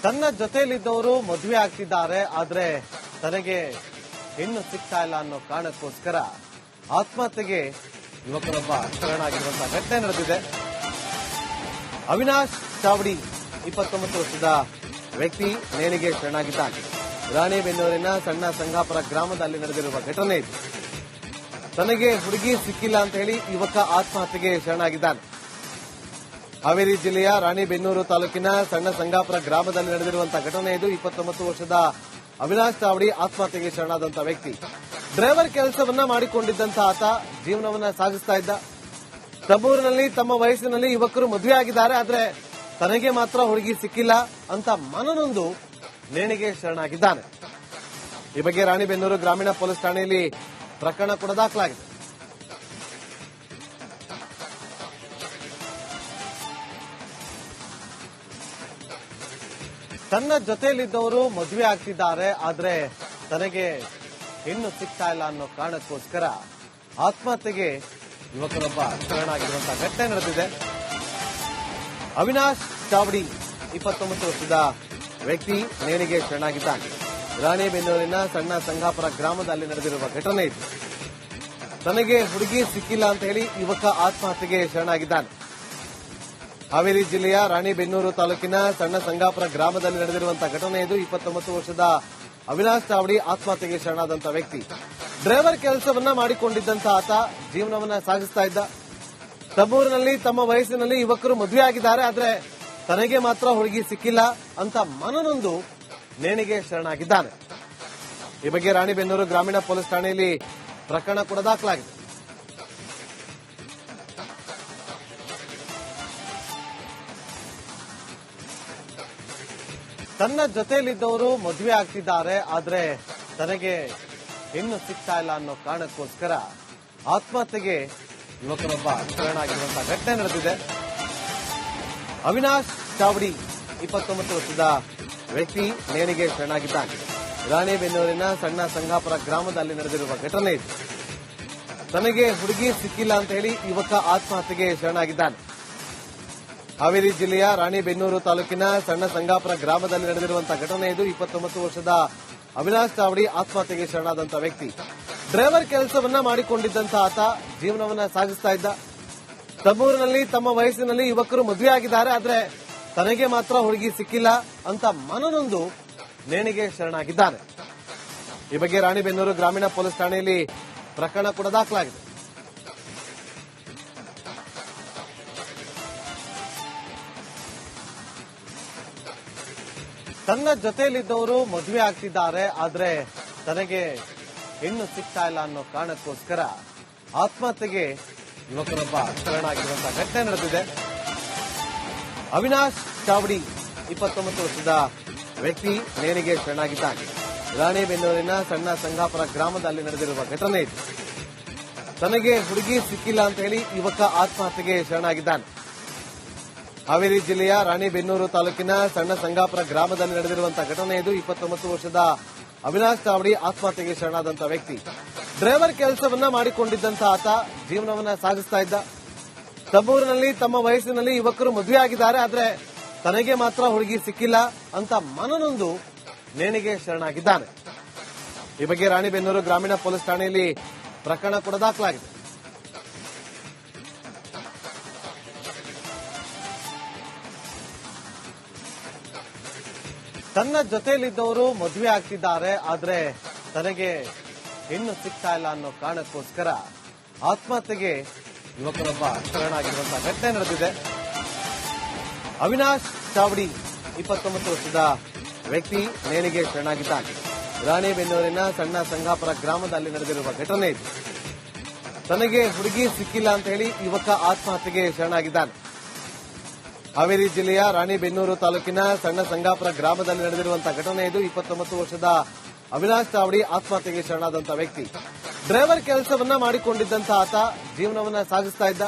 ತನ್ನ ಜೊತೆಯಲ್ಲಿದ್ದವರು ಮದುವೆ ಆಗ್ತಿದ್ದಾರೆ, ಆದ್ರೆ ತನಗೆ ಹೆಣ್ಣು ಸಿಗ್ತಾ ಇಲ್ಲ ಅನ್ನೋ ಕಾರಣಕ್ಕೋಸ್ಕರ ಆತ್ಮಹತ್ಯೆಗೆ ಯುವಕರೊಬ್ಬ ಶರಣಾಗಿರುವಂತಹ ಘಟನೆ ನಡೆದಿದೆ. ಅವಿನಾಶ್ ಚಾವಡಿ 29 ವರ್ಷದ ವ್ಯಕ್ತಿ ನೇಣಿಗೆ ಶರಣಾಗಿದ್ದಾನೆ. ರಾಣಿಬೆನ್ನೂರಿನ ಸಣ್ಣ ಸಂಗಾಪುರ ಗ್ರಾಮದಲ್ಲಿ ನಡೆದಿರುವ ಘಟನೆ ಇದು. ತನಗೆ ಹುಡುಗಿ ಸಿಕ್ಕಿಲ್ಲ ಅಂತ ಹೇಳಿ ಯುವಕ ಆತ್ಮಹತ್ಯೆಗೆ ಶರಣಾಗಿದ್ದಾನೆ. ಹಾವೇರಿ ಜಿಲ್ಲೆಯ ರಾಣಿಬೆನ್ನೂರು ತಾಲೂಕಿನ ಸಣ್ಣ ಸಂಗಾಪುರ ಗ್ರಾಮದಲ್ಲಿ ನಡೆದಿರುವಂತಹ ಘಟನೆ ಇದು. 29 ವರ್ಷದ ಅವಿನಾಶ್ ಚಾವಡಿ ಆತ್ಮಹತ್ಯೆಗೆ ಶರಣಾದಂತಹ ವ್ಯಕ್ತಿ. ಡ್ರೈವರ್ ಕೆಲಸವನ್ನ ಮಾಡಿಕೊಂಡಿದ್ದಂತಹ ಆತ ಜೀವನವನ್ನ ಸಾಗಿಸ್ತಾ ಇದ್ದ. ತಮ್ಮೂರಿನಲ್ಲಿ ತಮ್ಮ ವಯಸ್ಸಿನಲ್ಲಿ ಯುವಕರು ಮದುವೆ ಆಗಿದ್ದಾರೆ, ಆದ್ರೆ ತನಗೆ ಮಾತ್ರ ಹುಡುಗಿ ಸಿಕ್ಕಿಲ್ಲ ಅಂತ ಮನನೊಂದು ನೇಣಿಗೆ ಶರಣಾಗಿದ್ದಾನೆ. ಈ ಬಗ್ಗೆ ರಾಣಿಬೆನ್ನೂರು ಗ್ರಾಮೀಣ ಪೊಲೀಸ್ ಠಾಣೆಯಲ್ಲಿ ಪ್ರಕರಣ ಕೂಡ ದಾಖಲಾಗಿದೆ. ತನ್ನ ಜೊತೆಯಲ್ಲಿದ್ದವರು ಮದುವೆ ಆಗ್ತಿದ್ದಾರೆ, ಆದ್ರೆ ತನಗೆ ಹೆಣ್ಣು ಸಿಗ್ತಾ ಇಲ್ಲ ಅನ್ನೋ ಕಾರಣಕ್ಕೋಸ್ಕರ ಆತ್ಮಹತ್ಯೆಗೆ ಯುವಕರೊಬ್ಬ ಶರಣಾಗಿರುವಂತಹ ಘಟನೆ ನಡೆದಿದೆ. ಅವಿನಾಶ್ ಚಾವಡಿ 29 ವರ್ಷದ ವ್ಯಕ್ತಿ ನೇಣಿಗೆ ಶರಣಾಗಿದ್ದಾನೆ. ರಾಣಿಬೆನ್ನೂರಿನ ಸಣ್ಣ ಸಂಗಾಪುರ ಗ್ರಾಮದಲ್ಲಿ ನಡೆದಿರುವ ಘಟನೆ ಇದು. ತನಗೆ ಹುಡುಗಿ ಸಿಕ್ಕಿಲ್ಲ ಅಂತ ಹೇಳಿ ಯುವಕ ಆತ್ಮಹತ್ಯೆಗೆ ಶರಣಾಗಿದ್ದಾನೆ. ಹಾವೇರಿ ಜಿಲ್ಲೆಯ ರಾಣಿಬೆನ್ನೂರು ತಾಲೂಕಿನ ಸಣ್ಣ ಸಂಗಾಪುರ ಗ್ರಾಮದಲ್ಲಿ ನಡೆದಿರುವಂತಹ ಘಟನೆ ಇದು. 29 ವರ್ಷದ ಅವಿನಾಶ್ ಚಾವಡಿ ಆತ್ಮಹತ್ಯೆಗೆ ಶರಣಾದಂತಹ ವ್ಯಕ್ತಿ. ಡ್ರೈವರ್ ಕೆಲಸವನ್ನ ಮಾಡಿಕೊಂಡಿದ್ದಂತಹ ಆತ ಜೀವನವನ್ನ ಸಾಗಿಸ್ತಾ ಇದ್ದ. ತಮ್ಮೂರಿನಲ್ಲಿ ತಮ್ಮ ವಯಸ್ಸಿನಲ್ಲಿ ಯುವಕರು ಮದುವೆ ಆಗಿದ್ದಾರೆ, ಆದ್ರೆ ತನಗೆ ಮಾತ್ರ ಹುಡುಗಿ ಸಿಕ್ಕಿಲ್ಲ ಅಂತ ಮನನೊಂದು ನೇಣಿಗೆ ಶರಣಾಗಿದ್ದಾನೆ. ಈ ಬಗ್ಗೆ ರಾಣಿಬೆನ್ನೂರು ಗ್ರಾಮೀಣ ಪೊಲೀಸ್ ಠಾಣೆಯಲ್ಲಿ ಪ್ರಕರಣ ಕೂಡ ದಾಖಲಾಗಿದೆ. ತನ್ನ ಜೊತೆಯಲ್ಲಿದ್ದವರು ಮದುವೆ ಆಗ್ತಿದ್ದಾರೆ, ಆದ್ರೆ ತನಗೆ ಹೆಣ್ಣು ಸಿಗ್ತಾ ಇಲ್ಲ ಅನ್ನೋ ಕಾರಣಕ್ಕೋಸ್ಕರ ಆತ್ಮಹತ್ಯೆಗೆ ಯುವಕರೊಬ್ಬ ಶರಣಾಗಿರುವಂತಹ ಘಟನೆ ನಡೆದಿದೆ. ಅವಿನಾಶ್ ಚಾವಡಿ 29 ವರ್ಷದ ವ್ಯಕ್ತಿ ನೇಣಿಗೆ ಶರಣಾಗಿದ್ದಾನೆ. ರಾಣಿಬೆನ್ನೂರಿನ ಸಣ್ಣ ಸಂಗಾಪುರ ಗ್ರಾಮದಲ್ಲಿ ನಡೆದಿರುವ ಘಟನೆ ಇದು. ತನಗೆ ಹುಡುಗಿ ಸಿಕ್ಕಿಲ್ಲ ಅಂತ ಹೇಳಿ ಯುವಕ ಆತ್ಮಹತ್ಯೆಗೆ ಶರಣಾಗಿದ್ದಾನೆ. ಹಾವೇರಿ ಜಿಲ್ಲೆಯ ರಾಣಿಬೆನ್ನೂರು ತಾಲೂಕಿನ ಸಣ್ಣ ಸಂಗಾಪುರ ಗ್ರಾಮದಲ್ಲಿ ನಡೆದಿರುವಂತಹ ಘಟನೆ ಇದು. 29 ವರ್ಷದ ಅವಿನಾಶ್ ಚಾವಡಿ ಆತ್ಮಹತ್ಯೆಗೆ ಶರಣಾದಂತಹ ವ್ಯಕ್ತಿ. ಡ್ರೈವರ್ ಕೆಲಸವನ್ನ ಮಾಡಿಕೊಂಡಿದ್ದಂತಹ ಆತ ಜೀವನವನ್ನ ಸಾಗಿಸ್ತಾ ಇದ್ದ. ತಮ್ಮೂರಿನಲ್ಲಿ ತಮ್ಮ ವಯಸ್ಸಿನಲ್ಲಿ ಯುವಕರು ಮದುವೆ ಆಗಿದ್ದಾರೆ, ಆದ್ರೆ ತನಗೆ ಮಾತ್ರ ಹುಡುಗಿ ಸಿಕ್ಕಿಲ್ಲ ಅಂತ ಮನನೊಂದು ನೇಣಿಗೆ ಶರಣಾಗಿದ್ದಾನೆ. ಈ ಬಗ್ಗೆ ರಾಣಿಬೆನ್ನೂರು ಗ್ರಾಮೀಣ ಪೊಲೀಸ್ ಠಾಣೆಯಲ್ಲಿ ಪ್ರಕರಣ ಕೂಡ ದಾಖಲಾಗಿದೆ. ತನ್ನ ಜೊತೆಯಲ್ಲಿದ್ದವರು ಮದುವೆ ಆಗ್ತಿದ್ದಾರೆ, ಆದ್ರೆ ತನಗೆ ಹೆಣ್ಣು ಸಿಗ್ತಾ ಇಲ್ಲ ಅನ್ನೋ ಕಾರಣಕ್ಕೋಸ್ಕರ ಆತ್ಮಹತ್ಯೆಗೆ ಯುವಕರೊಬ್ಬ ಶರಣಾಗಿರುವಂತಹ ಘಟನೆ ನಡೆದಿದೆ. ಅವಿನಾಶ್ ಚಾವಡಿ 29 ವರ್ಷದ ವ್ಯಕ್ತಿ ನೇಣಿಗೆ ಶರಣಾಗಿದ್ದಾನೆ. ರಾಣಿಬೆನ್ನೂರಿನ ಸಣ್ಣ ಸಂಗಾಪುರ ಗ್ರಾಮದಲ್ಲಿ ನಡೆದಿರುವ ಘಟನೆ ಇದು. ತನಗೆ ಹುಡುಗಿ ಸಿಕ್ಕಿಲ್ಲ ಅಂತ ಹೇಳಿ ಯುವಕ ಆತ್ಮಹತ್ಯೆಗೆ ಶರಣಾಗಿದ್ದಾನೆ. ಹಾವೇರಿ ಜಿಲ್ಲೆಯ ರಾಣಿಬೆನ್ನೂರು ತಾಲೂಕಿನ ಸಣ್ಣ ಸಂಗಾಪುರ ಗ್ರಾಮದಲ್ಲಿ ನಡೆದಿರುವಂತಹ ಘಟನೆ ಇದು. 29 ವರ್ಷದ ಅವಿನಾಶ್ ಚಾವಡಿ ಆತ್ಮಹತ್ಯೆಗೆ ಶರಣಾದಂತಹ ವ್ಯಕ್ತಿ. ಡ್ರೈವರ್ ಕೆಲಸವನ್ನ ಮಾಡಿಕೊಂಡಿದ್ದಂತಹ ಆತ ಜೀವನವನ್ನ ಸಾಗಿಸ್ತಾ ಇದ್ದ. ತಮ್ಮೂರಿನಲ್ಲಿ ತಮ್ಮ ವಯಸ್ಸಿನಲ್ಲಿ ಯುವಕರು ಮದುವೆ ಆಗಿದ್ದಾರೆ, ಆದ್ರೆ ತನಗೆ ಮಾತ್ರ ಹುಡುಗಿ ಸಿಕ್ಕಿಲ್ಲ ಅಂತ ಮನನೊಂದು ನೇಣಿಗೆ ಶರಣಾಗಿದ್ದಾನೆ. ಈ ಬಗ್ಗೆ ರಾಣಿಬೆನ್ನೂರು ಗ್ರಾಮೀಣ ಪೊಲೀಸ್ ಠಾಣೆಯಲ್ಲಿ ಪ್ರಕರಣ ಕೂಡ ದಾಖಲಾಗಿದೆ. ತನ್ನ ಜೊತೆಯಲ್ಲಿದ್ದವರು ಮದುವೆ ಆಗ್ತಿದ್ದಾರೆ, ಆದ್ರೆ ತನಗೆ ಹೆಣ್ಣು ಸಿಗ್ತಾ ಇಲ್ಲ ಅನ್ನೋ ಕಾರಣಕ್ಕೋಸ್ಕರ ಆತ್ಮಹತ್ಯೆಗೆ ಯುವಕರೊಬ್ಬ ಶರಣಾಗಿರುವಂತಹ ಘಟನೆ ನಡೆದಿದೆ. ಅವಿನಾಶ್ ಚಾವಡಿ 29 ವರ್ಷದ ವ್ಯಕ್ತಿ ನೇಣಿಗೆ ಶರಣಾಗಿದ್ದಾನೆ. ರಾಣಿಬೆನ್ನೂರಿನ ಸಣ್ಣ ಸಂಗಾಪುರ ಗ್ರಾಮದಲ್ಲಿ ನಡೆದಿರುವ ಘಟನೆ ಇದು. ತನಗೆ ಹುಡುಗಿ ಸಿಕ್ಕಿಲ್ಲ ಅಂತ ಹೇಳಿ ಯುವಕ ಆತ್ಮಹತ್ಯೆಗೆ ಶರಣಾಗಿದ್ದಾನೆ. ಹಾವೇರಿ ಜಿಲ್ಲೆಯ ರಾಣಿಬೆನ್ನೂರು ತಾಲೂಕಿನ ಸಣ್ಣ ಸಂಗಾಪುರ ಗ್ರಾಮದಲ್ಲಿ ನಡೆದಿರುವಂತಹ ಘಟನೆ ಇದು. 29 ವರ್ಷದ ಅವಿನಾಶ್ ಚಾವಡಿ ಆತ್ಮಹತ್ಯೆಗೆ ಶರಣಾದಂತಹ ವ್ಯಕ್ತಿ. ಡ್ರೈವರ್ ಕೆಲಸವನ್ನ ಮಾಡಿಕೊಂಡಿದ್ದಂತಹ ಆತ ಜೀವನವನ್ನ ಸಾಗಿಸ್ತಾ ಇದ್ದ.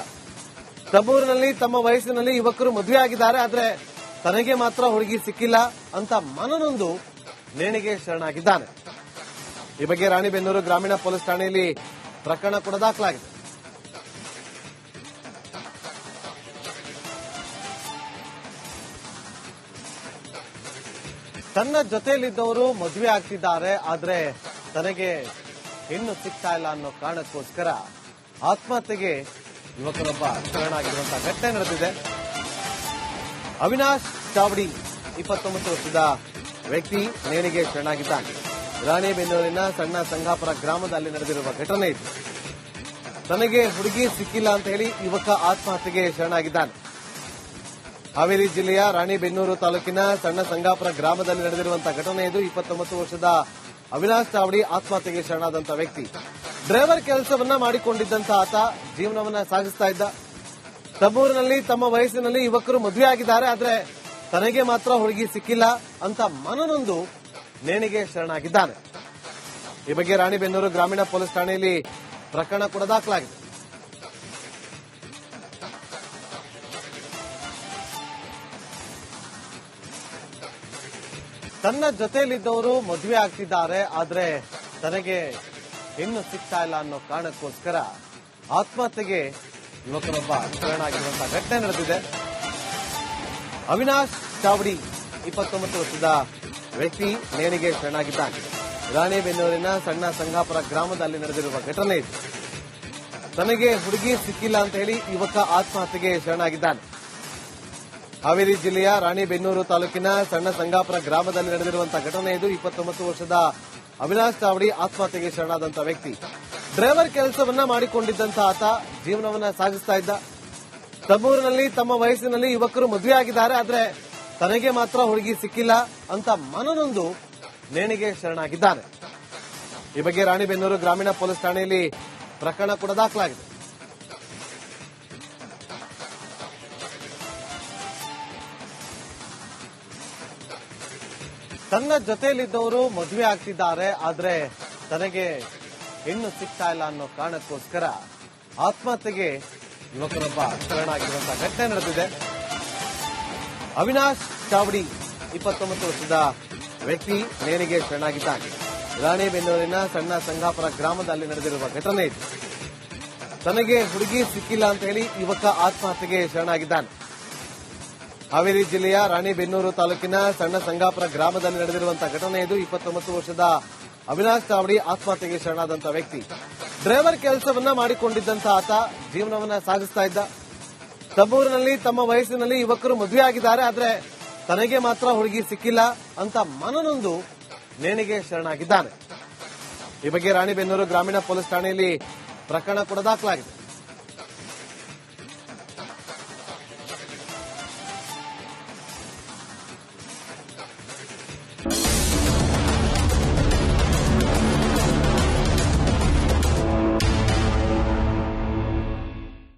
ತಮ್ಮೂರಿನಲ್ಲಿ ತಮ್ಮ ವಯಸ್ಸಿನಲ್ಲಿ ಯುವಕರು ಮದುವೆ ಆಗಿದ್ದಾರೆ, ಆದ್ರೆ ತನಗೆ ಮಾತ್ರ ಹುಡುಗಿ ಸಿಕ್ಕಿಲ್ಲ ಅಂತ ಮನನೊಂದು ನೇಣಿಗೆ ಶರಣಾಗಿದ್ದಾನೆ. ಈ ಬಗ್ಗೆ ರಾಣಿಬೆನ್ನೂರು ಗ್ರಾಮೀಣ ಪೊಲೀಸ್ ಠಾಣೆಯಲ್ಲಿ ಪ್ರಕರಣ ಕೂಡ ದಾಖಲಾಗಿದೆ. ತನ್ನ ಜೊತೆಯಲ್ಲಿದ್ದವರು ಮದುವೆ ಆಗ್ತಿದ್ದಾರೆ, ಆದ್ರೆ ತನಗೆ ಹೆಣ್ಣು ಸಿಗ್ತಾ ಇಲ್ಲ ಅನ್ನೋ ಕಾರಣಕ್ಕೋಸ್ಕರ ಆತ್ಮಹತ್ಯೆಗೆ ಯುವಕರೊಬ್ಬ ಶರಣಾಗಿರುವಂತಹ ಘಟನೆ ನಡೆದಿದೆ. ಅವಿನಾಶ್ ಚಾವಡಿ 29 ವರ್ಷದ ವ್ಯಕ್ತಿ ನೇಣಿಗೆ ಶರಣಾಗಿದ್ದಾನೆ. ರಾಣೆಬೆನ್ನೂರಿನ ಸಣ್ಣ ಸಂಗಾಪುರ ಗ್ರಾಮದಲ್ಲಿ ನಡೆದಿರುವ ಘಟನೆ ಇದು. ತನಗೆ ಹುಡುಗಿ ಸಿಕ್ಕಿಲ್ಲ ಅಂತ ಹೇಳಿ ಯುವಕ ಆತ್ಮಹತ್ಯೆಗೆ ಶರಣಾಗಿದ್ದಾನೆ. ಹಾವೇರಿ ಜಿಲ್ಲೆಯ ರಾಣೆಬೆನ್ನೂರು ತಾಲೂಕಿನ ಸಣ್ಣ ಸಂಗಾಪುರ ಗ್ರಾಮದಲ್ಲಿ ನಡೆದಿರುವಂತಹ ಘಟನೆ ಇದು. 29 ವರ್ಷದ ಅವಿನಾಶ್ ಚಾವಡಿ ಆತ್ಮಹತ್ಯೆಗೆ ಶರಣಾದಂತಹ ವ್ಯಕ್ತಿ. ಡ್ರೈವರ್ ಕೆಲಸವನ್ನ ಮಾಡಿಕೊಂಡಿದ್ದಂತಹ ಆತ ಜೀವನವನ್ನ ಸಾಗಿಸ್ತಾ ಇದ್ದ. ತಮ್ಮೂರಿನಲ್ಲಿ ತಮ್ಮ ವಯಸ್ಸಿನಲ್ಲಿ ಯುವಕರು ಮದುವೆ ಆಗಿದ್ದಾರೆ, ಆದ್ರೆ ತನಗೆ ಮಾತ್ರ ಹುಡುಗಿ ಸಿಕ್ಕಿಲ್ಲ ಅಂತ ಮನನೊಂದು ನೇಣಿಗೆ ಶರಣಾಗಿದ್ದಾನೆ. ಈ ಬಗ್ಗೆ ರಾಣೆಬೆನ್ನೂರು ಗ್ರಾಮೀಣ ಪೊಲೀಸ್ ಠಾಣೆಯಲ್ಲಿ ಪ್ರಕರಣ ಕೂಡ ದಾಖಲಾಗಿದೆ. ತನ್ನ ಜೊತೆಯಲ್ಲಿದ್ದವರು ಮದುವೆ ಆಗ್ತಿದ್ದಾರೆ, ಆದ್ರೆ ತನಗೆ ಹೆಣ್ಣು ಸಿಗ್ತಾ ಇಲ್ಲ ಅನ್ನೋ ಕಾರಣಕ್ಕೋಸ್ಕರ ಆತ್ಮಹತ್ಯೆಗೆ ಯುವಕರೊಬ್ಬ ಶರಣಾಗಿರುವಂತಹ ಘಟನೆ ನಡೆದಿದೆ. ಅವಿನಾಶ್ ಚಾವಡಿ 29 ವರ್ಷದ ವ್ಯಕ್ತಿ ನೇಣಿಗೆ ಶರಣಾಗಿದ್ದಾನೆ. ರಾಣೆಬೆನ್ನೂರಿನ ಸಣ್ಣ ಸಂಗಾಪುರ ಗ್ರಾಮದಲ್ಲಿ ನಡೆದಿರುವ ಘಟನೆ ಇದು. ತನಗೆ ಹುಡುಗಿ ಸಿಕ್ಕಿಲ್ಲ ಅಂತ ಹೇಳಿ ಯುವಕ ಆತ್ಮಹತ್ಯೆಗೆ ಶರಣಾಗಿದ್ದಾನೆ. ಹಾವೇರಿ ಜಿಲ್ಲೆಯ ರಾಣೆಬೆನ್ನೂರು ತಾಲೂಕಿನ ಸಣ್ಣ ಸಂಗಾಪುರ ಗ್ರಾಮದಲ್ಲಿ ನಡೆದಿರುವಂತಹ ಘಟನೆ ಇದು. 29 ವರ್ಷದ ಅವಿನಾಶ್ ಚಾವಡಿ ಆತ್ಮಹತ್ಯೆಗೆ ಶರಣಾದಂತಹ ವ್ಯಕ್ತಿ. ಡ್ರೈವರ್ ಕೆಲಸವನ್ನ ಮಾಡಿಕೊಂಡಿದ್ದಂತಹ ಆತ ಜೀವನವನ್ನ ಸಾಗಿಸ್ತಾ ಇದ್ದ. ತಮ್ಮೂರಿನಲ್ಲಿ ತಮ್ಮ ವಯಸ್ಸಿನಲ್ಲಿ ಯುವಕರು ಮದುವೆ ಆಗಿದ್ದಾರೆ, ಆದ್ರೆ ತನಗೆ ಮಾತ್ರ ಹುಡುಗಿ ಸಿಕ್ಕಿಲ್ಲ ಅಂತ ಮನನೊಂದು ನೇಣಿಗೆ ಶರಣಾಗಿದ್ದಾನೆ. ಈ ಬಗ್ಗೆ ರಾಣೆಬೆನ್ನೂರು ಗ್ರಾಮೀಣ ಪೊಲೀಸ್ ಠಾಣೆಯಲ್ಲಿ ಪ್ರಕರಣ ಕೂಡ ದಾಖಲಾಗಿದೆ. ತನ್ನ ಜೊತೆಯಲ್ಲಿದ್ದವರು ಮದುವೆ ಆಗ್ತಿದ್ದಾರೆ, ಆದ್ರೆ ತನಗೆ ಹೆಣ್ಣು ಸಿಗ್ತಾ ಇಲ್ಲ ಅನ್ನೋ ಕಾರಣಕ್ಕೋಸ್ಕರ ಆತ್ಮಹತ್ಯೆಗೆ ಯುವಕರೊಬ್ಬ ಶರಣಾಗಿರುವಂತಹ ಘಟನೆ ನಡೆದಿದೆ. ಅವಿನಾಶ್ ಚಾವಡಿ 29 ವರ್ಷದ ವ್ಯಕ್ತಿ ನೇಣಿಗೆ ಶರಣಾಗಿದ್ದಾನೆ. ರಾಣೆಬೆನ್ನೂರಿನ ಸಣ್ಣ ಸಂಗಾಪುರ ಗ್ರಾಮದಲ್ಲಿ ನಡೆದಿರುವ ಘಟನೆ ಇದು. ತನಗೆ ಹುಡುಗಿ ಸಿಕ್ಕಿಲ್ಲ ಅಂತ ಹೇಳಿ ಯುವಕ ಆತ್ಮಹತ್ಯೆಗೆ ಶರಣಾಗಿದ್ದಾನೆ. ಹಾವೇರಿ ಜಿಲ್ಲೆಯ ರಾಣೆಬೆನ್ನೂರು ತಾಲೂಕಿನ ಸಣ್ಣ ಸಂಗಾಪುರ ಗ್ರಾಮದಲ್ಲಿ ನಡೆದಿರುವಂತಹ ಘಟನೆ ಇದು. 29 ವರ್ಷದ ಅವಿನಾಶ್ ಚಾವಡಿ ಆತ್ಮಹತ್ಯೆಗೆ ಶರಣಾದಂತಹ ವ್ಯಕ್ತಿ. ಡ್ರೈವರ್ ಕೆಲಸವನ್ನ ಮಾಡಿಕೊಂಡಿದ್ದಂತಹ ಆತ ಜೀವನವನ್ನ ಸಾಗಿಸ್ತಾ ಇದ್ದ. ತಮ್ಮೂರಿನಲ್ಲಿ ತಮ್ಮ ವಯಸ್ಸಿನಲ್ಲಿ ಯುವಕರು ಮದುವೆ ಆಗಿದ್ದಾರೆ, ಆದ್ರೆ ತನಗೆ ಮಾತ್ರ ಹುಡುಗಿ ಸಿಕ್ಕಿಲ್ಲ ಅಂತ ಮನನೊಂದು ನೇಣಿಗೆ ಶರಣಾಗಿದ್ದಾನೆ. ಈ ಬಗ್ಗೆ ರಾಣೆಬೆನ್ನೂರು ಗ್ರಾಮೀಣ ಪೊಲೀಸ್ ಠಾಣೆಯಲ್ಲಿ ಪ್ರಕರಣ ಕೂಡ ದಾಖಲಾಗಿದೆ.